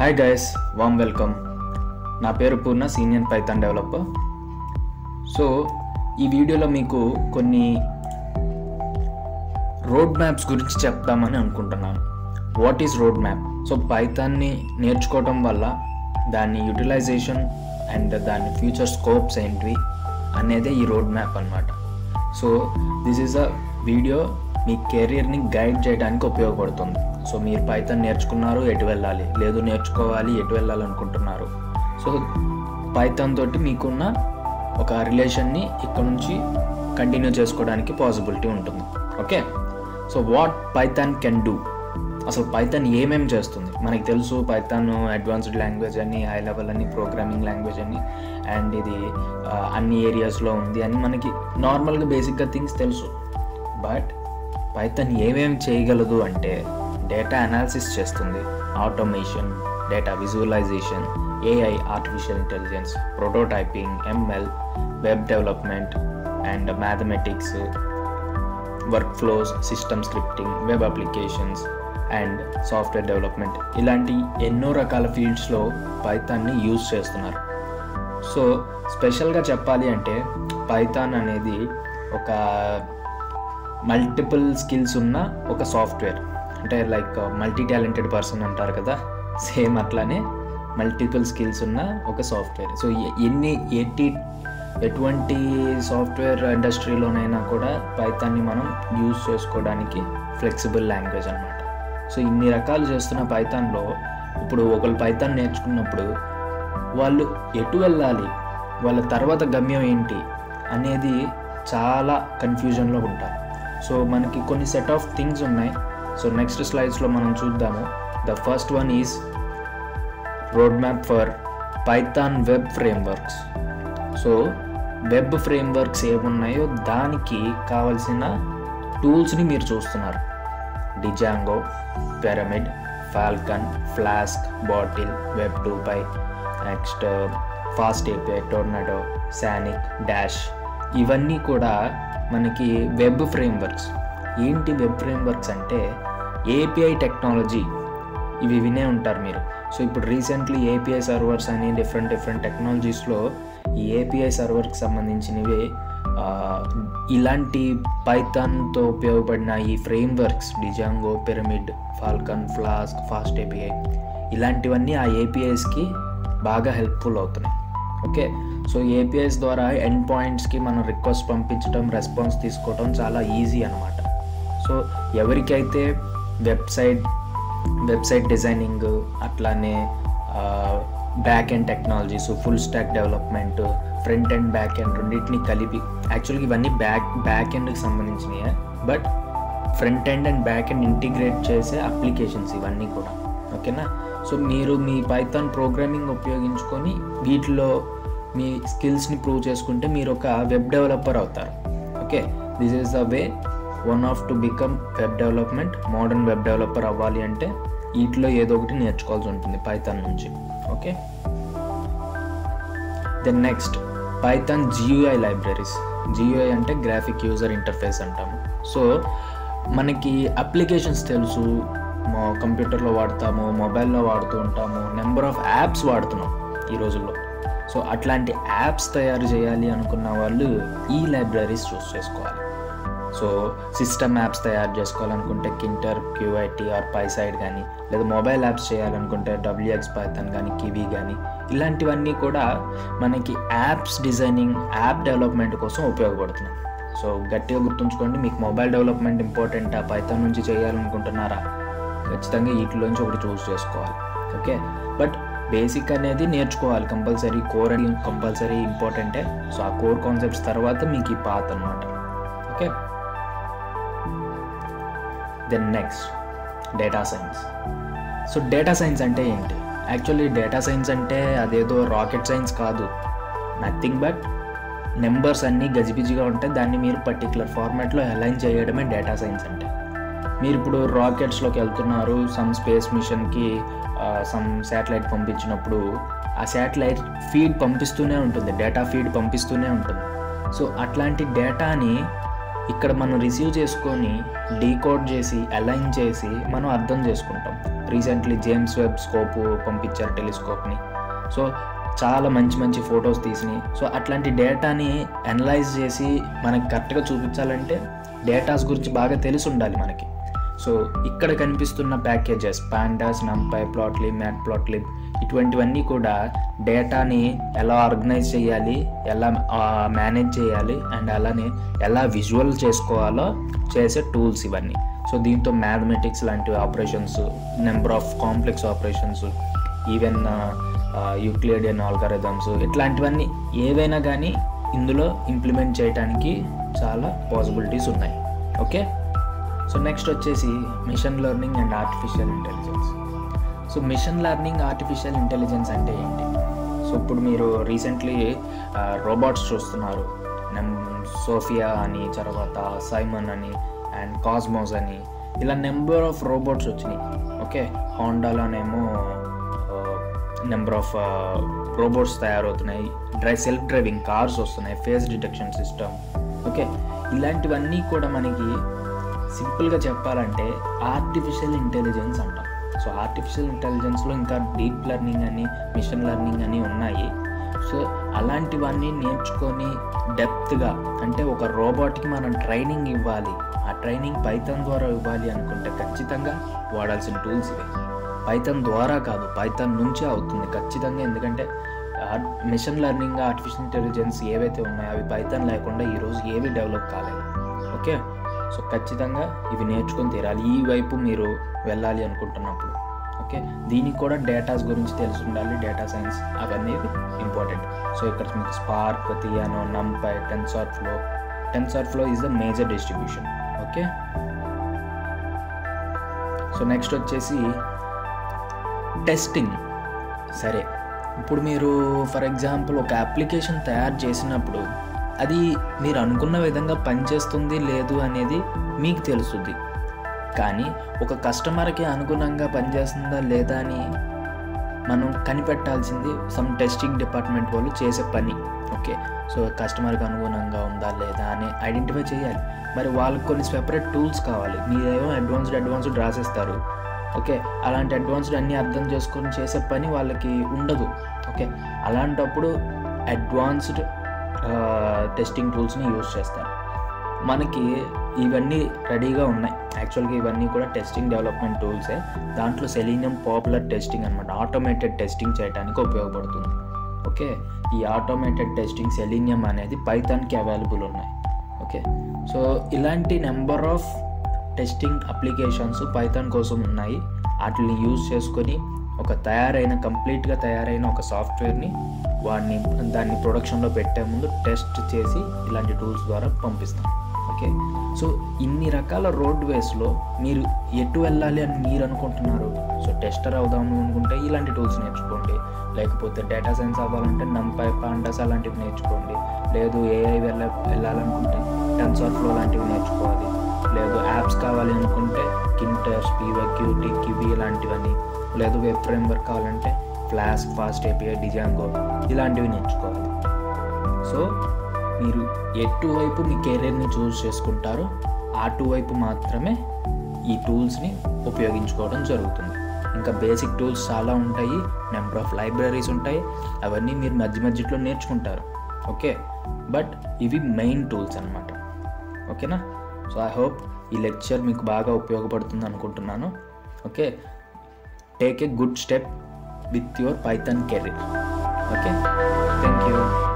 Hi guys, వామ్ welcome. నా పేరు Purna, senior Python developer. So ఈ వీడియోలో మీకు కొన్ని రోడ్ మ్యాప్స్ గురించి చెప్తామని అనుకుంటున్నాను. What is road map? So పైథాన్ని నేర్చుకోవడం వల్ల దాని యూటిలైజేషన్ అండ్ దాని ఫ్యూచర్ స్కోప్స్ ఏంటివి అనేదే ఈ రోడ్ మ్యాప్ అన్నమాట. So this is a video మీ కెరియర్ని గైడ్ చేయడానికి ఉపయోగపడుతుంది. సో మీరు పైథాన్ నేర్చుకున్నారు, ఎటు వెళ్ళాలి, లేదు నేర్చుకోవాలి, ఎటు వెళ్ళాలనుకుంటున్నారు. సో పైథాన్ తోటి మీకున్న ఒక రిలేషన్ని ఇక్కడ నుంచి కంటిన్యూ చేసుకోవడానికి పాసిబిలిటీ ఉంటుంది. Okay, so what Python can do? అసలు పైథాన్ ఏమేమి చేస్తుంది? మనకి తెలుసు పైథాన్ అడ్వాన్స్డ్ లాంగ్వేజ్ అని, హై లెవెల్ అని, ప్రోగ్రామింగ్ లాంగ్వేజ్ అని, అండ్ ఇది అన్ని ఏరియాస్లో ఉంది అని మనకి నార్మల్గా బేసిక్గా థింగ్స్ తెలుసు. బట్ పైథాన్ ఏమేమి చేయగలదు అంటే డేటా అనాలిసిస్ చేస్తుంది, automation, data visualisation, AI, artificial intelligence, prototyping, ML, web development and mathematics, workflows, system scripting, web applications and software development, ఇలాంటి ఎన్నో రకాల ఫీల్డ్స్లో పైథాన్ని యూజ్ చేస్తున్నారు. సో స్పెషల్గా చెప్పాలి అంటే పైథాన్ అనేది ఒక మల్టిపుల్ స్కిల్స్ ఉన్న ఒక సాఫ్ట్వేర్. అంటే లైక్ మల్టీ టాలెంటెడ్ పర్సన్ అంటారు కదా, సేమ్ అట్లానే మల్టిపుల్ స్కిల్స్ ఉన్న ఒక సాఫ్ట్వేర్. సో ఎటువంటి సాఫ్ట్వేర్ ఇండస్ట్రీలోనైనా కూడా పైథాన్ని మనం యూజ్ చేసుకోవడానికి ఫ్లెక్సిబుల్ లాంగ్వేజ్ అనమాట. సో ఇన్ని రకాలు చేస్తున్న పైథాన్లో ఇప్పుడు ఒకళ్ళు పైథాన్ నేర్చుకున్నప్పుడు వాళ్ళు ఎటు వెళ్ళాలి, వాళ్ళ తర్వాత గమ్యం ఏంటి అనేది చాలా కన్ఫ్యూజన్లో ఉంటారు. సో మనకి కొన్ని సెట్ ఆఫ్ థింగ్స్ ఉన్నాయి. సో నెక్స్ట్ స్లైడ్స్లో మనం చూద్దాము. The first one is road map for Python web frameworks. So web frameworks ఏమున్నాయో దానికి కావాల్సిన టూల్స్ని మీరు చూస్తున్నారు. Django, pyramid, Falcon, flask, bottle, web 2.5, next fast API, tornado, sonic, dash, ఇవన్నీ కూడా మనకి వెబ్ ఫ్రేమ్వర్క్స్. ఏంటి వెబ్ ఫ్రేమ్వర్క్స్ అంటే ఏపీఐ టెక్నాలజీ, ఇవి వినే ఉంటారు మీరు. సో ఇప్పుడు రీసెంట్లీ ఏపీఐ సర్వర్స్ అని డిఫరెంట్ టెక్నాలజీస్లో ఈ ఏపీఐ సర్వర్కి సంబంధించినవి ఇలాంటి పైథాన్తో ఉపయోగపడిన ఈ frameworks Django, pyramid, Falcon, flask, fast API, ఇలాంటివన్నీ ఆ ఏపీఐస్కి బాగా హెల్ప్ఫుల్ అవుతున్నాయి. ఓకే, సో ఏపీఐస్ ద్వారా ఎండ్ పాయింట్స్కి మనం రిక్వెస్ట్ పంపించడం, రెస్పాన్స్ తీసుకోవడం చాలా ఈజీ అనమాట. సో ఎవరికైతే వెబ్సైట్ డిజైనింగ్, అట్లానే back end technologies, full stack development, front end, back end రెండింటిని కలిపి, యాక్చువల్గా ఇవన్నీ బ్యాక్ ఎండ్కి సంబంధించినవి, but front end and back end integrate చేసే అప్లికేషన్స్ ఇవన్నీ కూడా. ఓకేనా? సో మీరు మీ పైథాన్ ప్రోగ్రామింగ్ ఉపయోగించుకొని వీటిలో మీ స్కిల్స్ని ప్రూవ్ చేసుకుంటే మీరు ఒక వెబ్ డెవలపర్ అవుతారు. Okay, this is the way one of to become web development. Modern web developer అవ్వాలి అంటే వీటిలో ఏదో ఒకటి నేర్చుకోవాల్సి ఉంటుంది పైథాన్ నుంచి. Okay, then next Python GUI libraries. GUI అంటే గ్రాఫిక్ యూజర్ ఇంటర్ఫేస్ అంటాము. సో మనకి అప్లికేషన్స్ తెలుసు, కంప్యూటర్లో వాడతాము, మొబైల్లో వాడుతూ ఉంటాము, నెంబర్ ఆఫ్ యాప్స్ వాడుతున్నాం ఈ రోజుల్లో. సో అట్లాంటి యాప్స్ తయారు చేయాలి అనుకున్న వాళ్ళు ఈ లైబ్రరీస్ చూస్ చేసుకోవాలి. సో సిస్టమ్ యాప్స్ తయారు చేసుకోవాలనుకుంటే కింటర్, QIT ఆర్ పైసైడ్ కానీ, లేదా మొబైల్ యాప్స్ చేయాలనుకుంటే WX పైథాన్ కానీ, కివీ కానీ, ఇలాంటివన్నీ కూడా మనకి యాప్స్ డిజైనింగ్, యాప్ డెవలప్మెంట్ కోసం ఉపయోగపడుతున్నాయి. సో గట్టిగా గుర్తుంచుకోండి, మీకు మొబైల్ డెవలప్మెంట్ ఇంపార్టెంటా, పైథాన్ నుంచి చేయాలనుకుంటున్నారా, ఖచ్చితంగా వీటిలోంచి ఒకటి చూస్ చేసుకోవాలి. ఓకే, బట్ బేసిక్ అనేది నేర్చుకోవాలి కంపల్సరీ. కోర్ అని కంపల్సరీ ఇంపార్టెంటే. సో ఆ కోర్ కాన్సెప్ట్స్ తర్వాత మీకు ఈ పాత్ అనమాట. Okay, then next data science. So data science అంటే ఏంటి? యాక్చువల్లీ డేటా సైన్స్ అంటే అదేదో రాకెట్ సైన్స్ కాదు, నథింగ్ బట్ నెంబర్స్ అన్నీ గజిబిజిగా ఉంటే దాన్ని మీరు పర్టికులర్ ఫార్మాట్లో అలైన్ చేయడమే డేటా సైన్స్ అంటే. మీరు ఇప్పుడు రాకెట్స్లోకి వెళ్తున్నారు, సమ్ స్పేస్ మిషన్కి సమ్ శాటిలైట్ పంపించినప్పుడు ఆ శాటిలైట్ ఫీడ్ పంపిస్తూనే ఉంటుంది, డేటా ఫీడ్ పంపిస్తూనే ఉంటుంది. సో అట్లాంటి డేటాని ఇక్కడ మనం రిసీవ్ చేసుకొని డీకోడ్ చేసి అలైన్ చేసి మనం అర్థం చేసుకుంటాం. రీసెంట్లీ జేమ్స్ వెబ్ స్కోప్ పంపించారు, టెలిస్కోప్ని. సో చాలా మంచి మంచి ఫొటోస్ తీసినాయి. సో అట్లాంటి డేటాని అనలైజ్ చేసి మనకి కరెక్ట్గా చూపించాలంటే డేటాస్ గురించి బాగా తెలిసి ఉండాలి మనకి. సో ఇక్కడ కనిపిస్తున్న ప్యాకేజెస్ పాండాస్, నంపై, ప్లాట్లిబ్, మ్యాట్ప్లాట్లిబ్ ఇటువంటివన్నీ కూడా డేటాని ఎలా ఆర్గనైజ్ చేయాలి, ఎలా మేనేజ్ చేయాలి, అండ్ అలానే ఎలా విజువల్ చేసుకోవాలో చేసే టూల్స్ ఇవన్నీ. సో దీంతో మ్యాథమెటిక్స్ లాంటి operations, number of complex operations, even Euclidean algorithms ఇట్లాంటివన్నీ ఏవైనా కానీ ఇందులో ఇంప్లిమెంట్ చేయడానికి చాలా పాసిబిలిటీస్ ఉన్నాయి. ఓకే, సో నెక్స్ట్ వచ్చేసి machine learning and artificial intelligence. So machine learning, artificial intelligence అంటే ఏంటి? సో ఇప్పుడు మీరు రీసెంట్లీ రోబోట్స్ చూస్తున్నారు. సోఫియా అని, తర్వాత సైమన్ అని, అండ్ కాస్మోస్ అని, ఇలా నెంబర్ ఆఫ్ రోబోట్స్ వచ్చినాయి. ఓకే, హోండాలోనేమో నెంబర్ ఆఫ్ రోబోట్స్ తయారవుతున్నాయి, సెల్ఫ్ డ్రైవింగ్ కార్స్ వస్తున్నాయి, ఫేస్ డిటెక్షన్ సిస్టమ్. ఓకే, ఇలాంటివన్నీ కూడా మనకి సింపుల్గా చెప్పాలంటే ఆర్టిఫిషియల్ ఇంటెలిజెన్స్ అంటాం. సో ఆర్టిఫిషియల్ ఇంటెలిజెన్స్లో ఇంకా డీప్ లెర్నింగ్ అని, మిషన్ లెర్నింగ్ అని ఉన్నాయి. సో అలాంటివన్నీ నేర్చుకొని డెప్త్గా, అంటే ఒక రోబోట్కి మనం ట్రైనింగ్ ఇవ్వాలి, ఆ ట్రైనింగ్ పైథాన్ ద్వారా ఇవ్వాలి అనుకుంటే ఖచ్చితంగా వాడాల్సిన టూల్స్ ఇవే. పైథాన్ ద్వారా కాదు, పైథాన్ నుంచే అవుతుంది ఖచ్చితంగా. ఎందుకంటే మిషన్ లెర్నింగ్, ఆర్టిఫిషియల్ ఇంటెలిజెన్స్ ఏవైతే ఉన్నాయో అవి పైథాన్ లేకుండా ఈరోజు ఏవి డెవలప్ కాలేదు. ఓకే, సో ఖచ్చితంగా ఇవి నేర్చుకొని తీరాలి ఈ వైపు మీరు వెళ్ళాలి అనుకుంటున్నప్పుడు. ఓకే, దీనికి కూడా డేటాస్ గురించి తెలిసి ఉండాలి, డేటా సైన్స్ అవన్నీ ఇంపార్టెంట్. సో ఇక్కడ మీకు Spark, Theano, NumPy, TensorFlow is the major distribution. Okay, so next వచ్చేసి టెస్టింగ్. సరే, ఇప్పుడు మీరు ఫర్ ఎగ్జాంపుల్ ఒక అప్లికేషన్ తయారు చేసినప్పుడు అది మీరు అనుకున్న విధంగా పనిచేస్తుంది లేదు అనేది మీకు తెలుస్తుంది. కానీ ఒక కస్టమర్కి అనుగుణంగా పనిచేస్తుందా లేదా అని మనం కనిపెట్టాల్సింది సమ్ టెస్టింగ్ డిపార్ట్మెంట్ వాళ్ళు చేసే పని. ఓకే, సో కస్టమర్కి అనుగుణంగా ఉందా లేదా అని ఐడెంటిఫై చేయాలి. మరి వాళ్ళకి కొన్ని సెపరేట్ టూల్స్ కావాలి. మీరేమో అడ్వాన్స్డ్ రాసేస్తారు. ఓకే, అలాంటి అడ్వాన్స్డ్ అన్నీ అర్థం చేసుకొని చేసే పని వాళ్ళకి ఉండదు. ఓకే, అలాంటప్పుడు అడ్వాన్స్డ్ టెస్టింగ్ టూల్స్ని యూజ్ చేస్తారు. మనకి ఇవన్నీ రెడీగా ఉన్నాయి. యాక్చువల్గా ఇవన్నీ కూడా టెస్టింగ్ డెవలప్మెంట్ టూల్సే. దాంట్లో సెలీనియం పాపులర్ టెస్టింగ్ అనమాట, ఆటోమేటెడ్ టెస్టింగ్ చేయడానికి ఉపయోగపడుతుంది. ఓకే, ఈ ఆటోమేటెడ్ టెస్టింగ్ సెలీనియం అనేది పైథాన్కి అవైలబుల్ ఉన్నాయి. ఓకే, సో ఇలాంటి number of testing applications Python కోసం ఉన్నాయి. వాటిని యూజ్ చేసుకొని కంప్లీట్గా తయారైన ఒక సాఫ్ట్వేర్ని దాన్ని ప్రొడక్షన్లో పెట్టే ముందు టెస్ట్ చేసి ఇలాంటి టూల్స్ ద్వారా పంపిస్తాం. ఓకే, సో ఇన్ని రకాల రోడ్ వేస్లో మీరు ఎటు వెళ్ళాలి అని మీరు అనుకుంటున్నారు. సో టెస్టర్ అవుదాము అనుకుంటే ఇలాంటి టూల్స్ నేర్చుకోండి, లేకపోతే డేటా సైన్స్ అవ్వాలంటే నంపై, పాండాస్ అలాంటివి నేర్చుకోండి, లేదు ఏఐ వెళ్ళాలనుకుంటే టెన్సర్ఫ్లో లాంటివి నేర్చుకోవాలి, లేదు యాప్స్ కావాలి అనుకుంటే కింటర్స్, పీవైక్యూటీ, కివి ఇలాంటివన్నీ, లేదు వెబ్ ఫ్రేమ్వర్క్ కావాలంటే ఫ్లాస్క్, ఫాస్ట్ ఏపీఐ, డిజాంగో ఇలాంటివి నేర్చుకోవాలి. సో మీరు ఎటువైపు మీ కెరీర్ని చూస్ చేసుకుంటారో అటువైపు మాత్రమే ఈ టూల్స్ని ఉపయోగించుకోవడం జరుగుతుంది. ఇంకా బేసిక్ టూల్స్ చాలా ఉంటాయి, నెంబర్ ఆఫ్ లైబ్రరీస్ ఉంటాయి, అవన్నీ మీరు మధ్యలో నేర్చుకుంటారు. ఓకే, బట్ ఇవి మెయిన్ టూల్స్ అన్నమాట. ఓకేనా? సో ఐ హోప్ ఈ లెక్చర్ మీకు బాగా ఉపయోగపడుతుంది అనుకుంటున్నాను. Okay, take a good step with your Python career. Okay, thank you.